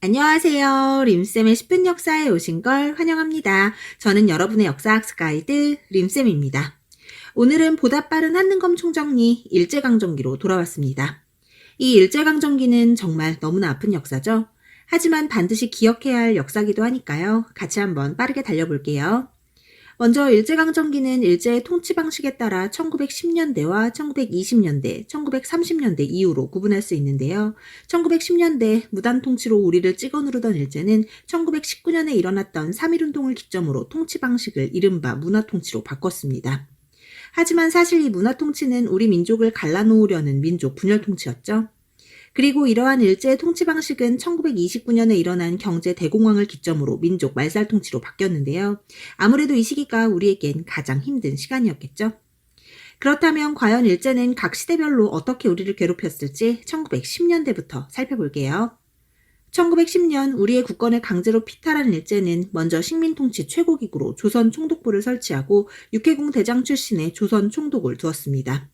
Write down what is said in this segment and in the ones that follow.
안녕하세요. 림쌤의 10분 역사에 오신 걸 환영합니다. 저는 여러분의 역사학습 가이드 림쌤입니다. 오늘은 보다 빠른 한능검 총정리 일제강점기로 돌아왔습니다. 이 일제강점기는 정말 너무나 아픈 역사죠. 하지만 반드시 기억해야 할 역사기도 하니까요. 같이 한번 빠르게 달려볼게요. 먼저 일제강점기는 일제의 통치 방식에 따라 1910년대와 1920년대, 1930년대 이후로 구분할 수 있는데요. 1910년대 무단 통치로 우리를 찍어 누르던 일제는 1919년에 일어났던 3.1운동을 기점으로 통치 방식을 이른바 문화통치로 바꿨습니다. 하지만 사실 이 문화통치는 우리 민족을 갈라놓으려는 민족 분열통치였죠. 그리고 이러한 일제의 통치 방식은 1929년에 일어난 경제 대공황을 기점으로 민족 말살 통치로 바뀌었는데요. 아무래도 이 시기가 우리에겐 가장 힘든 시간이었겠죠. 그렇다면 과연 일제는 각 시대별로 어떻게 우리를 괴롭혔을지 1910년대부터 살펴볼게요. 1910년 우리의 국권을 강제로 피탈한 일제는 먼저 식민통치 최고기구로 조선총독부를 설치하고 육해공 대장 출신의 조선총독을 두었습니다.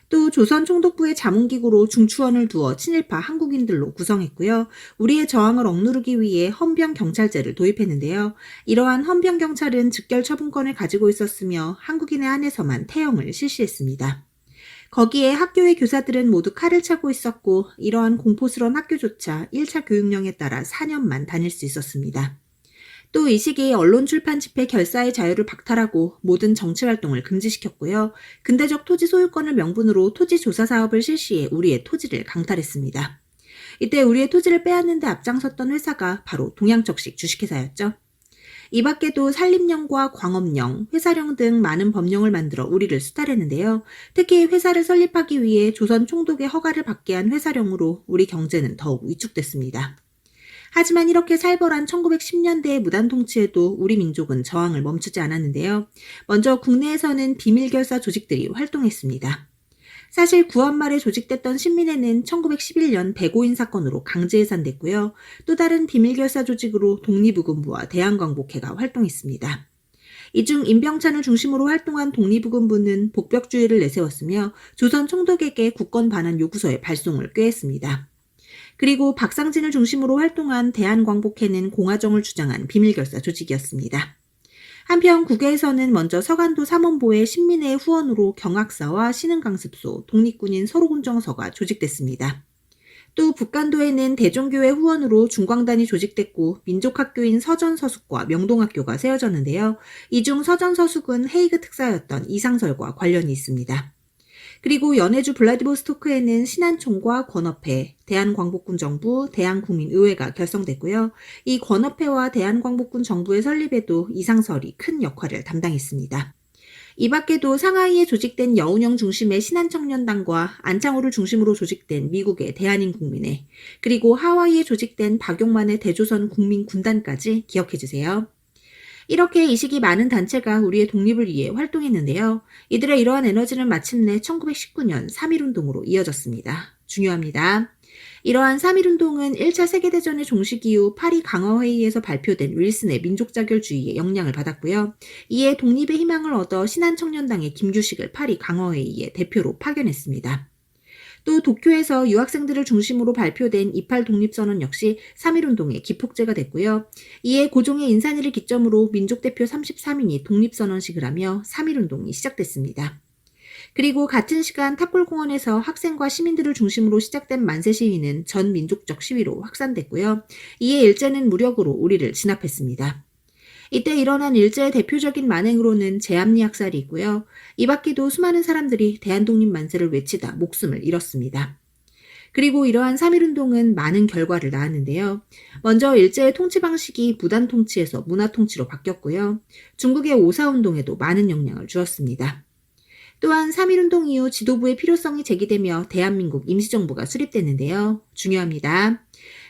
또 조선총독부의 자문기구로 중추원을 두어 친일파 한국인들로 구성했고요. 우리의 저항을 억누르기 위해 헌병경찰제를 도입했는데요. 이러한 헌병경찰은 즉결처분권을 가지고 있었으며 한국인에 한해서만 태형을 실시했습니다. 거기에 학교의 교사들은 모두 칼을 차고 있었고 이러한 공포스러운 학교조차 1차 교육령에 따라 4년만 다닐 수 있었습니다. 또 이 시기에 언론 출판 집회 결사의 자유를 박탈하고 모든 정치활동을 금지시켰고요. 근대적 토지 소유권을 명분으로 토지 조사 사업을 실시해 우리의 토지를 강탈했습니다. 이때 우리의 토지를 빼앗는 데 앞장섰던 회사가 바로 동양적식 주식회사였죠. 이 밖에도 산림령과 광업령, 회사령 등 많은 법령을 만들어 우리를 수탈했는데요. 특히 회사를 설립하기 위해 조선 총독의 허가를 받게 한 회사령으로 우리 경제는 더욱 위축됐습니다. 하지만 이렇게 살벌한 1910년대의 무단 통치에도 우리 민족은 저항을 멈추지 않았는데요. 먼저 국내에서는 비밀결사 조직들이 활동했습니다. 사실 9월 말에 조직됐던 신민회는 1911년 백오인 사건으로 강제 해산됐고요. 또 다른 비밀결사 조직으로 독립의군부와 대한광복회가 활동했습니다. 이 중 임병찬을 중심으로 활동한 독립의군부는 복벽주의를 내세웠으며 조선 총독에게 국권 반환 요구서의 발송을 꾀했습니다. 그리고 박상진을 중심으로 활동한 대한광복회는 공화정을 주장한 비밀결사 조직이었습니다. 한편 국외에서는 먼저 서간도 삼원보의 신민회의 후원으로 경학사와 신흥강습소, 독립군인 서로군정서가 조직됐습니다. 또 북간도에는 대종교회 후원으로 중광단이 조직됐고 민족학교인 서전서숙과 명동학교가 세워졌는데요. 이 중 서전서숙은 헤이그 특사였던 이상설과 관련이 있습니다. 그리고 연해주 블라디보스토크에는 신한총과 권업회, 대한광복군 정부, 대한국민의회가 결성됐고요. 이 권업회와 대한광복군 정부의 설립에도 이상설이 큰 역할을 담당했습니다. 이 밖에도 상하이에 조직된 여운형 중심의 신한청년단과 안창호를 중심으로 조직된 미국의 대한인국민회, 그리고 하와이에 조직된 박용만의 대조선 국민군단까지 기억해주세요. 이렇게 이 시기 많은 단체가 우리의 독립을 위해 활동했는데요. 이들의 이러한 에너지는 마침내 1919년 3.1운동으로 이어졌습니다. 중요합니다. 이러한 3.1운동은 1차 세계대전의 종식 이후 파리 강화회의에서 발표된 윌슨의 민족자결주의에 영향을 받았고요. 이에 독립의 희망을 얻어 신한청년당의 김규식을 파리 강화회의에 대표로 파견했습니다. 또 도쿄에서 유학생들을 중심으로 발표된 28 독립선언 역시 3.1운동의 기폭제가 됐고요. 이에 고종의 인산위를 기점으로 민족대표 33인이 독립선언식을 하며 3.1운동이 시작됐습니다. 그리고 같은 시간 탑골공원에서 학생과 시민들을 중심으로 시작된 만세 시위는 전 민족적 시위로 확산됐고요. 이에 일제는 무력으로 우리를 진압했습니다. 이때 일어난 일제의 대표적인 만행으로는 제압리 학살이 있고요. 이 밖에도 수많은 사람들이 대한독립 만세를 외치다 목숨을 잃었습니다. 그리고 이러한 3.1운동은 많은 결과를 낳았는데요. 먼저 일제의 통치 방식이 무단 통치에서 문화 통치로 바뀌었고요. 중국의 오사운동에도 많은 영향을 주었습니다. 또한 3.1운동 이후 지도부의 필요성이 제기되며 대한민국 임시정부가 수립됐는데요. 중요합니다.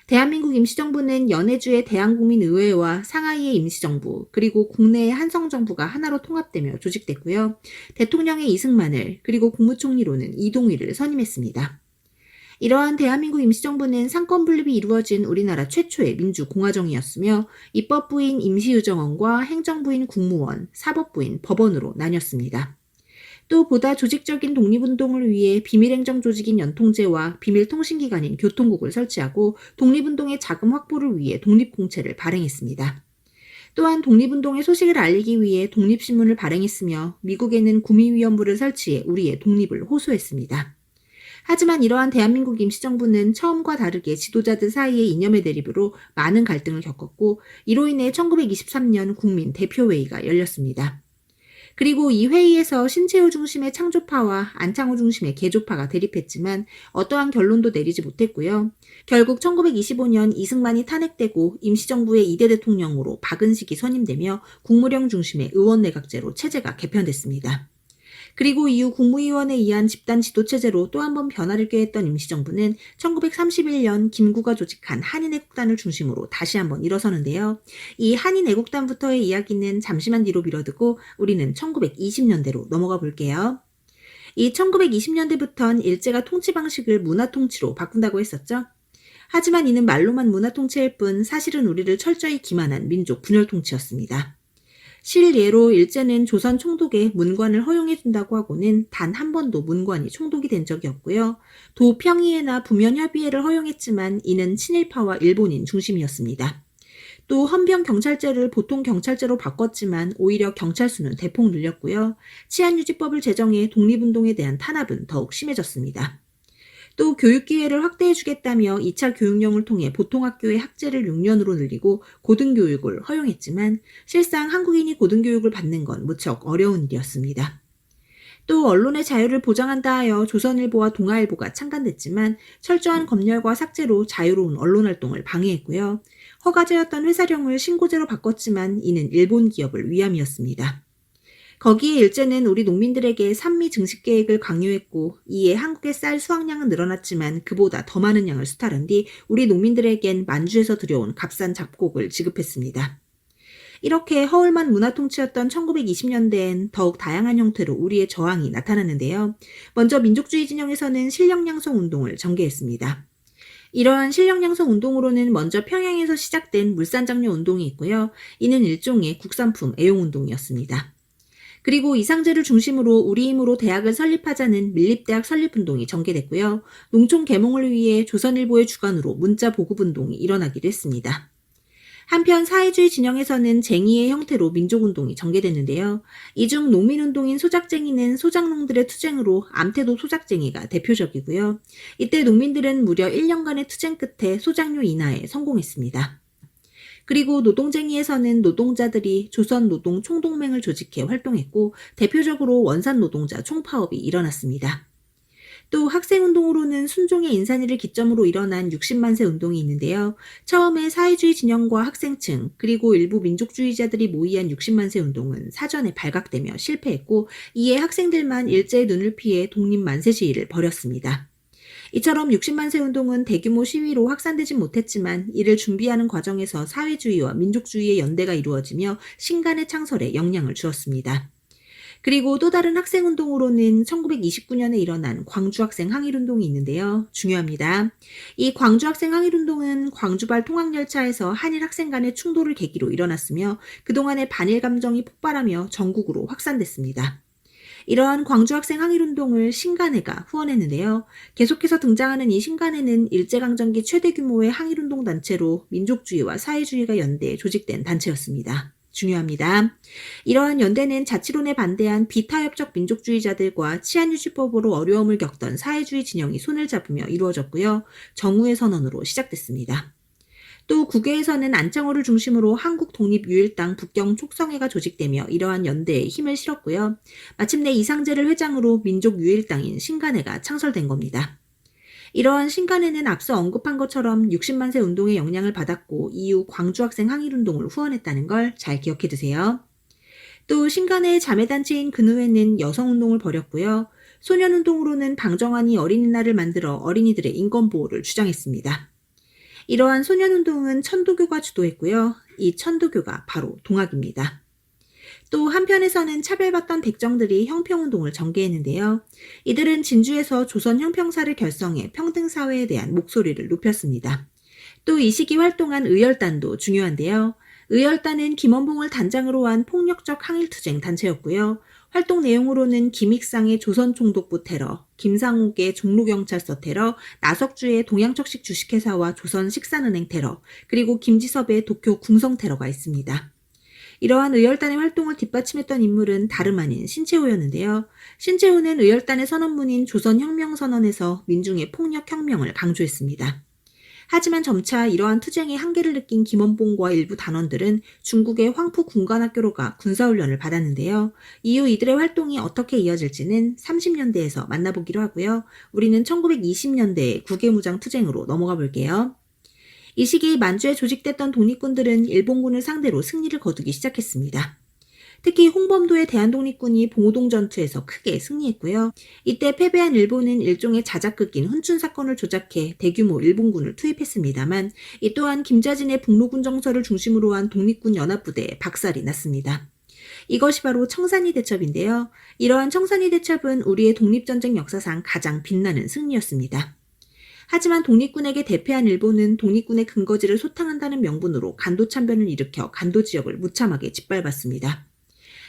대한민국 임시정부는 연해주의 대한국민의회와 상하이의 임시정부, 그리고 국내의 한성정부가 하나로 통합되며 조직됐고요. 대통령의 이승만을, 그리고 국무총리로는 이동휘를 선임했습니다. 이러한 대한민국 임시정부는 상권 분립이 이루어진 우리나라 최초의 민주공화정이었으며 입법부인 임시유정원과 행정부인 국무원, 사법부인 법원으로 나뉘었습니다. 또 보다 조직적인 독립운동을 위해 비밀행정 조직인 연통제와 비밀통신기관인 교통국을 설치하고 독립운동의 자금 확보를 위해 독립공채를 발행했습니다. 또한 독립운동의 소식을 알리기 위해 독립신문을 발행했으며 미국에는 구미위원부를 설치해 우리의 독립을 호소했습니다. 하지만 이러한 대한민국 임시정부는 처음과 다르게 지도자들 사이의 이념의 대립으로 많은 갈등을 겪었고 이로 인해 1923년 국민 대표회의가 열렸습니다. 그리고 이 회의에서 신채호 중심의 창조파와 안창호 중심의 개조파가 대립했지만 어떠한 결론도 내리지 못했고요. 결국 1925년 이승만이 탄핵되고 임시정부의 2대 대통령으로 박은식이 선임되며 국무령 중심의 의원내각제로 체제가 개편됐습니다. 그리고 이후 국무위원에 의한 집단 지도체제로 또 한 번 변화를 꾀했던 임시정부는 1931년 김구가 조직한 한인애국단을 중심으로 다시 한번 일어서는데요. 이 한인애국단부터의 이야기는 잠시만 뒤로 미뤄두고 우리는 1920년대로 넘어가 볼게요. 이 1920년대부터는 일제가 통치 방식을 문화통치로 바꾼다고 했었죠. 하지만 이는 말로만 문화통치일 뿐 사실은 우리를 철저히 기만한 민족 분열통치였습니다. 실예로 일제는 조선 총독에 문관을 허용해준다고 하고는 단 한 번도 문관이 총독이 된 적이 없고요. 도평의회나 부면협의회를 허용했지만 이는 친일파와 일본인 중심이었습니다. 또 헌병경찰제를 보통경찰제로 바꿨지만 오히려 경찰 수는 대폭 늘렸고요. 치안유지법을 제정해 독립운동에 대한 탄압은 더욱 심해졌습니다. 또 교육기회를 확대해주겠다며 2차 교육령을 통해 보통학교의 학제를 6년으로 늘리고 고등교육을 허용했지만 실상 한국인이 고등교육을 받는 건 무척 어려운 일이었습니다. 또 언론의 자유를 보장한다 하여 조선일보와 동아일보가 창간됐지만 철저한 검열과 삭제로 자유로운 언론활동을 방해했고요. 허가제였던 회사령을 신고제로 바꿨지만 이는 일본 기업을 위함이었습니다. 거기에 일제는 우리 농민들에게 산미 증식 계획을 강요했고 이에 한국의 쌀 수확량은 늘어났지만 그보다 더 많은 양을 수탈한 뒤 우리 농민들에겐 만주에서 들여온 값싼 잡곡을 지급했습니다. 이렇게 허울만 문화통치였던 1920년대엔 더욱 다양한 형태로 우리의 저항이 나타났는데요. 먼저 민족주의 진영에서는 실력양성 운동을 전개했습니다. 이러한 실력양성 운동으로는 먼저 평양에서 시작된 물산장려 운동이 있고요. 이는 일종의 국산품 애용운동이었습니다. 그리고 이상제를 중심으로 우리 힘으로 대학을 설립하자는 밀립대학 설립운동이 전개됐고요. 농촌 계몽을 위해 조선일보의 주관으로 문자 보급운동이 일어나기도 했습니다. 한편 사회주의 진영에서는 쟁의의 형태로 민족운동이 전개됐는데요. 이 중 농민운동인 소작쟁이는 소작농들의 투쟁으로 암태도 소작쟁이가 대표적이고요. 이때 농민들은 무려 1년간의 투쟁 끝에 소작료 인하에 성공했습니다. 그리고 노동쟁이에서는 노동자들이 조선노동총동맹을 조직해 활동했고 대표적으로 원산노동자 총파업이 일어났습니다. 또 학생운동으로는 순종의 인산이를 기점으로 일어난 60만세 운동이 있는데요. 처음에 사회주의 진영과 학생층 그리고 일부 민족주의자들이 모의한 60만세 운동은 사전에 발각되며 실패했고 이에 학생들만 일제의 눈을 피해 독립만세 시위를 벌였습니다. 이처럼 60만세 운동은 대규모 시위로 확산되진 못했지만 이를 준비하는 과정에서 사회주의와 민족주의의 연대가 이루어지며 신간의 창설에 영향을 주었습니다. 그리고 또 다른 학생운동으로는 1929년에 일어난 광주학생 항일운동이 있는데요. 중요합니다. 이 광주학생 항일운동은 광주발 통학열차에서 한일 학생 간의 충돌을 계기로 일어났으며 그동안의 반일 감정이 폭발하며 전국으로 확산됐습니다. 이러한 광주학생 항일운동을 신간회가 후원했는데요. 계속해서 등장하는 이 신간회는 일제강점기 최대 규모의 항일운동 단체로 민족주의와 사회주의가 연대해 조직된 단체였습니다. 중요합니다. 이러한 연대는 자치론에 반대한 비타협적 민족주의자들과 치안유지법으로 어려움을 겪던 사회주의 진영이 손을 잡으며 이루어졌고요. 정우의 선언으로 시작됐습니다. 또 국외에서는 안창호를 중심으로 한국독립유일당 북경 촉성회가 조직되며 이러한 연대에 힘을 실었고요. 마침내 이상제를 회장으로 민족유일당인 신간회가 창설된 겁니다. 이러한 신간회는 앞서 언급한 것처럼 60만세 운동의 영향을 받았고 이후 광주학생 항일운동을 후원했다는 걸 잘 기억해 두세요. 또 신간회의 자매단체인 근우회는 여성운동을 벌였고요. 소년운동으로는 방정환이 어린이날을 만들어 어린이들의 인권보호를 주장했습니다. 이러한 소년운동은 천도교가 주도했고요. 이 천도교가 바로 동학입니다. 또 한편에서는 차별받던 백정들이 형평운동을 전개했는데요. 이들은 진주에서 조선 형평사를 결성해 평등사회에 대한 목소리를 높였습니다. 또 이 시기 활동한 의열단도 중요한데요. 의열단은 김원봉을 단장으로 한 폭력적 항일투쟁 단체였고요. 활동 내용으로는 김익상의 조선총독부 테러, 김상옥의 종로경찰서 테러, 나석주의 동양척식 주식회사와 조선식산은행 테러, 그리고 김지섭의 도쿄 궁성 테러가 있습니다. 이러한 의열단의 활동을 뒷받침했던 인물은 다름 아닌 신채호였는데요. 신채호는 의열단의 선언문인 조선혁명선언에서 민중의 폭력혁명을 강조했습니다. 하지만 점차 이러한 투쟁의 한계를 느낀 김원봉과 일부 단원들은 중국의 황푸 군관학교로 가 군사훈련을 받았는데요. 이후 이들의 활동이 어떻게 이어질지는 30년대에서 만나보기로 하고요. 우리는 1920년대의 국외무장 투쟁으로 넘어가 볼게요. 이 시기 만주에 조직됐던 독립군들은 일본군을 상대로 승리를 거두기 시작했습니다. 특히 홍범도의 대한독립군이 봉오동 전투에서 크게 승리했고요. 이때 패배한 일본은 일종의 자작극인 훈춘 사건을 조작해 대규모 일본군을 투입했습니다만 이 또한 김자진의 북로군 정서를 중심으로 한 독립군 연합부대에 박살이 났습니다. 이것이 바로 청산리 대첩인데요. 이러한 청산리 대첩은 우리의 독립전쟁 역사상 가장 빛나는 승리였습니다. 하지만 독립군에게 대패한 일본은 독립군의 근거지를 소탕한다는 명분으로 간도 참변을 일으켜 간도 지역을 무참하게 짓밟았습니다.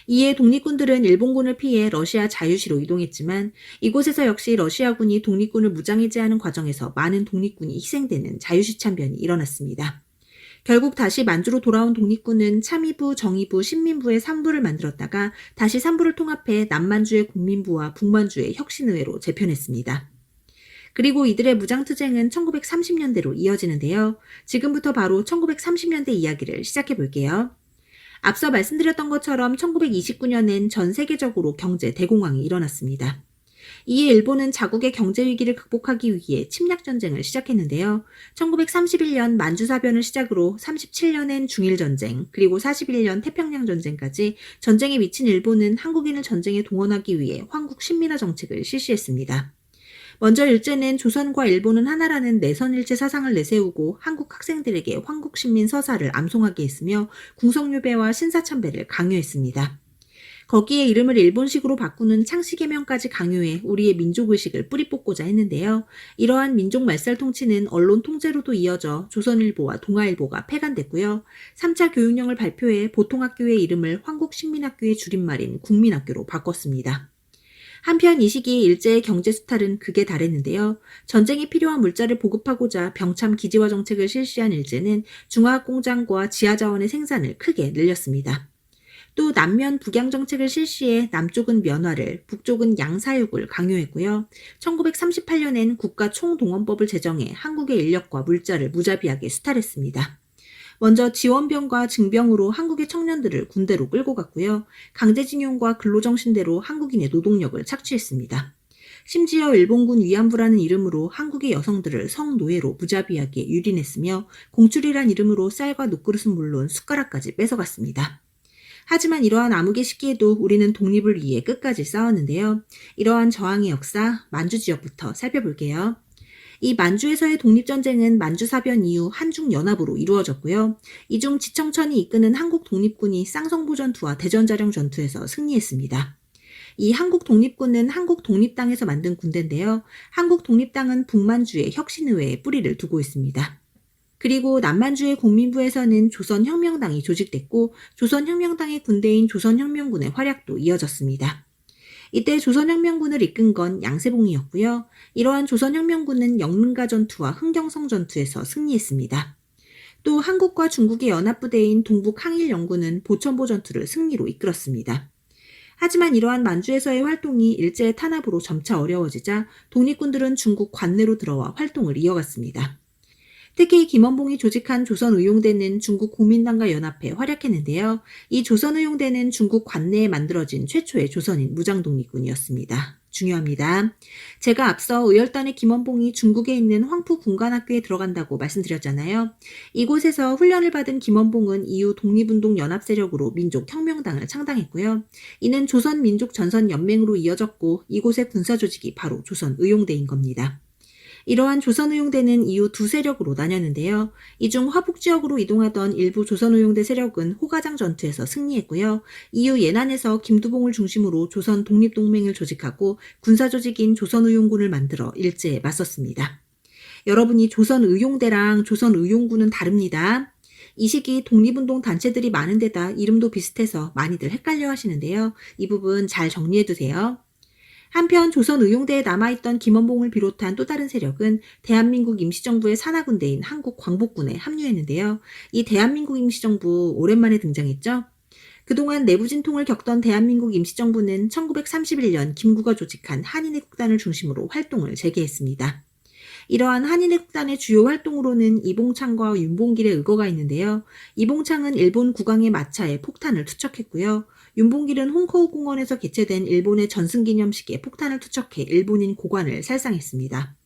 이에 독립군들은 일본군을 피해 러시아 자유시로 이동했지만 이곳에서 역시 러시아군이 독립군을 무장해제하는 과정에서 많은 독립군이 희생되는 자유시 참변이 일어났습니다. 결국 다시 만주로 돌아온 독립군은 참의부, 정의부, 신민부의 3부를 만들었다가 다시 3부를 통합해 남만주의 국민부와 북만주의 혁신의회로 재편했습니다. 그리고 이들의 무장투쟁은 1930년대로 이어지는데요. 지금부터 바로 1930년대 이야기를 시작해 볼게요. 앞서 말씀드렸던 것처럼 1929년엔 전 세계적으로 경제 대공황이 일어났습니다. 이에 일본은 자국의 경제 위기를 극복하기 위해 침략전쟁을 시작했는데요. 1931년 만주사변을 시작으로 37년엔 중일전쟁, 그리고 41년 태평양전쟁까지 전쟁에 미친 일본은 한국인을 전쟁에 동원하기 위해 황국 신민화 정책을 실시했습니다. 먼저 일제는 조선과 일본은 하나라는 내선일체 사상을 내세우고 한국 학생들에게 황국신민 서사를 암송하게 했으며 궁성유배와 신사참배를 강요했습니다. 거기에 이름을 일본식으로 바꾸는 창씨개명까지 강요해 우리의 민족의식을 뿌리 뽑고자 했는데요. 이러한 민족 말살 통치는 언론 통제로도 이어져 조선일보와 동아일보가 폐간됐고요. 3차 교육령을 발표해 보통학교의 이름을 황국신민학교의 줄임말인 국민학교로 바꿨습니다. 한편 이 시기 일제의 경제 수탈은 극에 달했는데요. 전쟁에 필요한 물자를 보급하고자 병참 기지화 정책을 실시한 일제는 중화학 공장과 지하자원의 생산을 크게 늘렸습니다. 또 남면 북양 정책을 실시해 남쪽은 면화를, 북쪽은 양사육을 강요했고요. 1938년엔 국가 총동원법을 제정해 한국의 인력과 물자를 무자비하게 수탈했습니다. 먼저 지원병과 징병으로 한국의 청년들을 군대로 끌고 갔고요. 강제징용과 근로정신대로 한국인의 노동력을 착취했습니다. 심지어 일본군 위안부라는 이름으로 한국의 여성들을 성노예로 무자비하게 유린했으며 공출이란 이름으로 쌀과 녹그릇은 물론 숟가락까지 뺏어갔습니다. 하지만 이러한 암흑의 시기에도 우리는 독립을 위해 끝까지 싸웠는데요. 이러한 저항의 역사, 만주 지역부터 살펴볼게요. 이 만주에서의 독립전쟁은 만주사변 이후 한중연합으로 이루어졌고요. 이 중 지청천이 이끄는 한국 독립군이 쌍성부 전투와 대전자령 전투에서 승리했습니다. 이 한국 독립군은 한국 독립당에서 만든 군대인데요. 한국 독립당은 북만주의 혁신의회에 뿌리를 두고 있습니다. 그리고 남만주의 국민부에서는 조선혁명당이 조직됐고 조선혁명당의 군대인 조선혁명군의 활약도 이어졌습니다. 이때 조선혁명군을 이끈 건 양세봉이었고요. 이러한 조선혁명군은 영릉가 전투와 흥경성 전투에서 승리했습니다. 또 한국과 중국의 연합부대인 동북항일연군은 보천보 전투를 승리로 이끌었습니다. 하지만 이러한 만주에서의 활동이 일제의 탄압으로 점차 어려워지자 독립군들은 중국 관내로 들어와 활동을 이어갔습니다. 특히 김원봉이 조직한 조선의용대는 중국 국민당과 연합해 활약했는데요. 이 조선의용대는 중국 관내에 만들어진 최초의 조선인 무장독립군이었습니다. 중요합니다. 제가 앞서 의열단의 김원봉이 중국에 있는 황푸 군관학교에 들어간다고 말씀드렸잖아요. 이곳에서 훈련을 받은 김원봉은 이후 독립운동 연합세력으로 민족혁명당을 창당했고요. 이는 조선민족전선연맹으로 이어졌고 이곳의 군사조직이 바로 조선의용대인 겁니다. 이러한 조선의용대는 이후 두 세력으로 나뉘었는데요. 이 중 화북 지역으로 이동하던 일부 조선의용대 세력은 호가장 전투에서 승리했고요. 이후 예난에서 김두봉을 중심으로 조선 독립동맹을 조직하고 군사조직인 조선의용군을 만들어 일제에 맞섰습니다. 여러분이 조선의용대랑 조선의용군은 다릅니다. 이 시기 독립운동 단체들이 많은 데다 이름도 비슷해서 많이들 헷갈려 하시는데요. 이 부분 잘 정리해 두세요. 한편 조선 의용대에 남아있던 김원봉을 비롯한 또 다른 세력은 대한민국 임시정부의 산하군대인 한국 광복군에 합류했는데요. 이 대한민국 임시정부 오랜만에 등장했죠. 그동안 내부 진통을 겪던 대한민국 임시정부는 1931년 김구가 조직한 한인애국단을 중심으로 활동을 재개했습니다. 이러한 한인애국단의 주요 활동으로는 이봉창과 윤봉길의 의거가 있는데요. 이봉창은 일본 국왕의 마차에 폭탄을 투척했고요. 윤봉길은 홍커우 공원에서 개최된 일본의 전승기념식에 폭탄을 투척해 일본인 고관을 살상했습니다.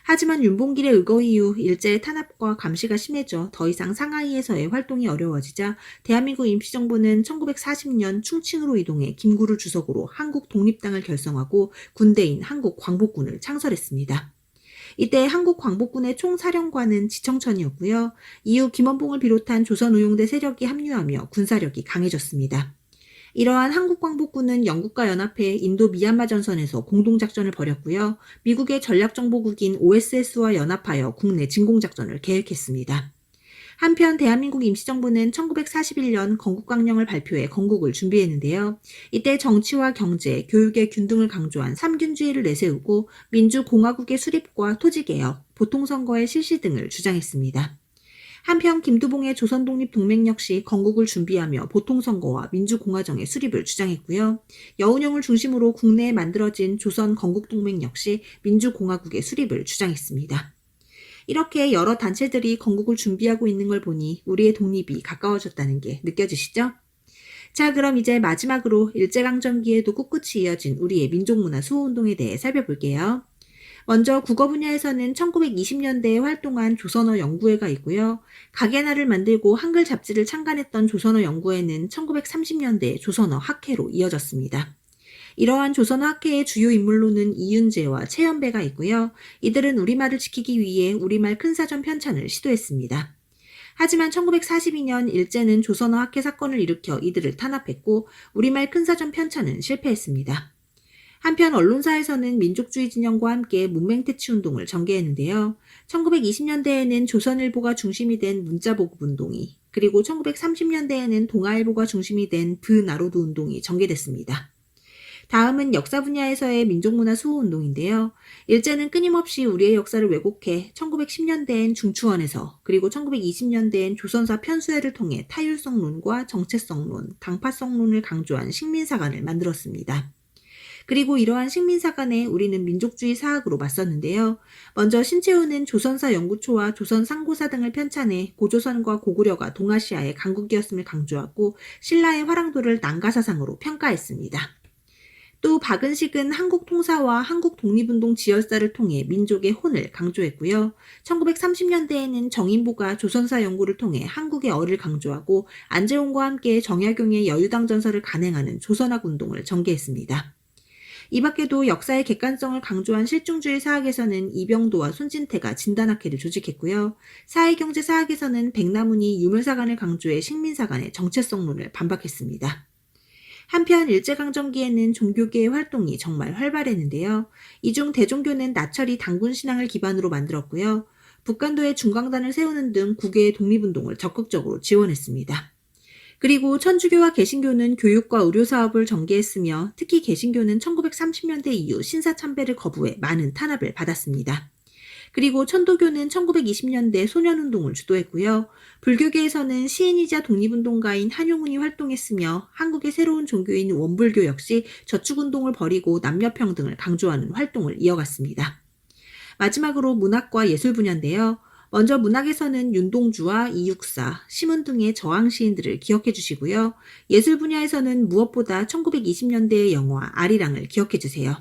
하지만 윤봉길의 의거 이후 일제의 탄압과 감시가 심해져 더 이상 상하이에서의 활동이 어려워지자 대한민국 임시정부는 1940년 충칭으로 이동해 김구를 주석으로 한국 독립당을 결성하고 군대인 한국 광복군을 창설했습니다. 이때 한국 광복군의 총사령관은 지청천이었고요. 이후 김원봉을 비롯한 조선의용대 세력이 합류하며 군사력이 강해졌습니다. 이러한 한국 광복군은 영국과 연합해 인도 미얀마 전선에서 공동작전을 벌였고요. 미국의 전략정보국인 OSS와 연합하여 국내 진공작전을 계획했습니다. 한편 대한민국 임시정부는 1941년 건국강령을 발표해 건국을 준비했는데요. 이때 정치와 경제, 교육의 균등을 강조한 삼균주의를 내세우고 민주공화국의 수립과 토지개혁, 보통선거의 실시 등을 주장했습니다. 한편 김두봉의 조선독립동맹 역시 건국을 준비하며 보통선거와 민주공화정의 수립을 주장했고요. 여운형을 중심으로 국내에 만들어진 조선건국동맹 역시 민주공화국의 수립을 주장했습니다. 이렇게 여러 단체들이 건국을 준비하고 있는 걸 보니 우리의 독립이 가까워졌다는 게 느껴지시죠? 자, 그럼 이제 마지막으로 일제강점기에도 꿋꿋이 이어진 우리의 민족문화 수호운동에 대해 살펴볼게요. 먼저 국어 분야에서는 1920년대에 활동한 조선어 연구회가 있고요. 가게나를 만들고 한글 잡지를 창간했던 조선어 연구회는 1930년대 조선어 학회로 이어졌습니다. 이러한 조선어 학회의 주요 인물로는 이윤재와 최연배가 있고요. 이들은 우리말을 지키기 위해 우리말 큰사전 편찬을 시도했습니다. 하지만 1942년 일제는 조선어 학회 사건을 일으켜 이들을 탄압했고 우리말 큰사전 편찬은 실패했습니다. 한편 언론사에서는 민족주의 진영과 함께 문맹퇴치 운동을 전개했는데요. 1920년대에는 조선일보가 중심이 된 문자보급운동이, 그리고 1930년대에는 동아일보가 중심이 된 브나로드 운동이 전개됐습니다. 다음은 역사 분야에서의 민족문화 수호운동인데요. 일제는 끊임없이 우리의 역사를 왜곡해 1910년대엔 중추원에서, 그리고 1920년대엔 조선사 편수회를 통해 타율성론과 정체성론, 당파성론을 강조한 식민사관을 만들었습니다. 그리고 이러한 식민사관에 우리는 민족주의 사학으로 맞섰는데요. 먼저 신채호는 조선사 연구초와 조선상고사 등을 편찬해 고조선과 고구려가 동아시아의 강국이었음을 강조하고 신라의 화랑도를 난가사상으로 평가했습니다. 또 박은식은 한국통사와 한국독립운동 지열사를 통해 민족의 혼을 강조했고요. 1930년대에는 정인보가 조선사 연구를 통해 한국의 어를 강조하고 안재홍과 함께 정약용의 여유당전설을 간행하는 조선학 운동을 전개했습니다. 이 밖에도 역사의 객관성을 강조한 실중주의 사학에서는 이병도와 손진태가 진단학회를 조직했고요. 사회경제 사학에서는 백남훈이 유물사관을 강조해 식민사관의 정체성론을 반박했습니다. 한편 일제강점기에는 종교계의 활동이 정말 활발했는데요. 이 중 대종교는 나철이 당군신앙을 기반으로 만들었고요. 북간도에 중광단을 세우는 등 국외의 독립운동을 적극적으로 지원했습니다. 그리고 천주교와 개신교는 교육과 의료사업을 전개했으며 특히 개신교는 1930년대 이후 신사참배를 거부해 많은 탄압을 받았습니다. 그리고 천도교는 1920년대 소년운동을 주도했고요. 불교계에서는 시인이자 독립운동가인 한용운이 활동했으며 한국의 새로운 종교인 원불교 역시 저축운동을 벌이고 남녀평등을 강조하는 활동을 이어갔습니다. 마지막으로 문학과 예술 분야인데요. 먼저 문학에서는 윤동주와 이육사, 심은 등의 저항 시인들을 기억해 주시고요. 예술 분야에서는 무엇보다 1920년대의 영화 아리랑을 기억해 주세요.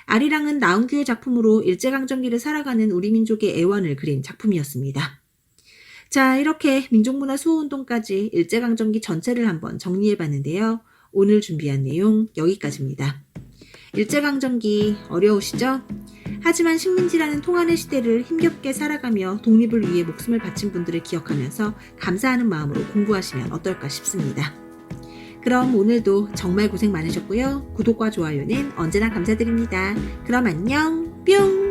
아리랑은 나훈규의 작품으로 일제강점기를 살아가는 우리 민족의 애환을 그린 작품이었습니다. 자, 이렇게 민족문화 수호운동까지 일제강점기 전체를 한번 정리해봤는데요. 오늘 준비한 내용 여기까지입니다. 일제강점기 어려우시죠? 하지만 식민지라는 통한의 시대를 힘겹게 살아가며 독립을 위해 목숨을 바친 분들을 기억하면서 감사하는 마음으로 공부하시면 어떨까 싶습니다. 그럼 오늘도 정말 고생 많으셨고요. 구독과 좋아요는 언제나 감사드립니다. 그럼 안녕, 뿅!